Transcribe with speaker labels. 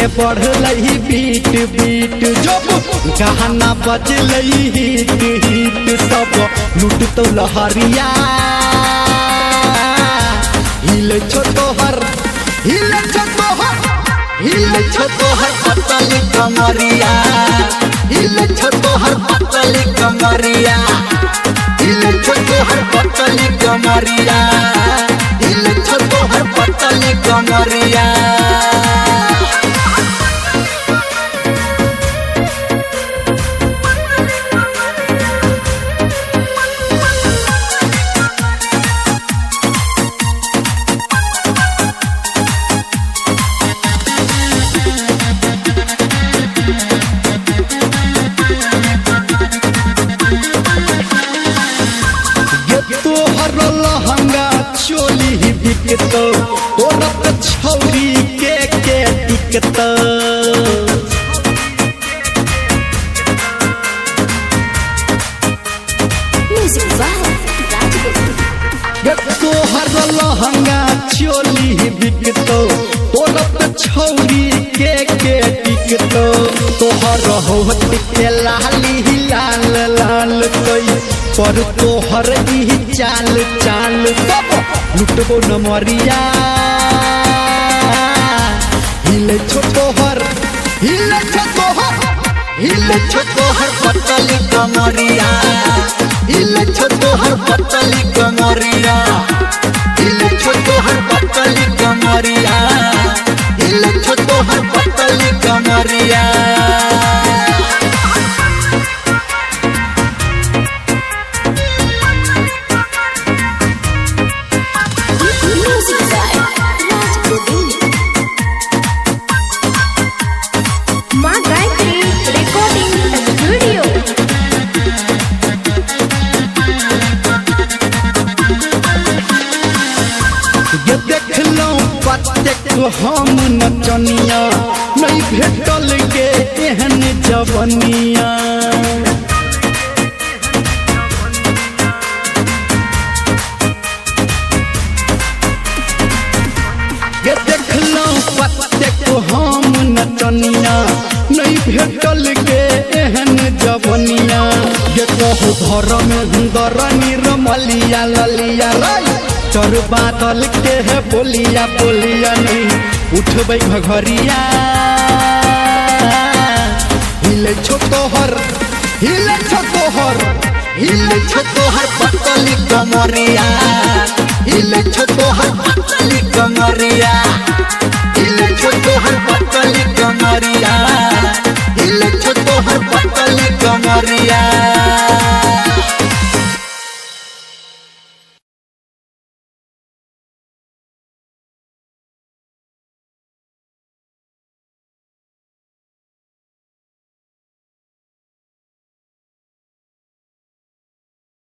Speaker 1: के बढ़ल beat beat जब गाना बजल हिट हिट सब लूट तो लहरिया हिले छोटोहर पतली कमरिया हिले छोटोहर पतली कमरिया हिले छोटोहर पतली कमरिया हिले छोटोहर पतली कमरिया लहंगा चोली बिकत औरत छौरी के टिकत तोहर लहंगा चोली बिकत औरत छौरी के टिकत तोहर होत के लाली लाल लाल कई पर तोहर ई चाल चाल सब लुटबो नमरिया हिले छोटोहर पतली कमरिया हिले छोटोहर पतली कमरिया हिले छोटोहर पतली कमरिया हिले छोटोहर पतली कमरिया हम नचनिया नहीं भेटल के एहन जवनिया देखलौं प्रत्येक हम नचनिया नहीं भेटल के एहन जवनिया ये कहू घर में दर निर्मलिया ललिया चर बादल के है बोलिया बोलिया नहीं उठबै घघरिया हिले छोटोहर पतली कमरिया हिले छोटोहर पतली कमरिया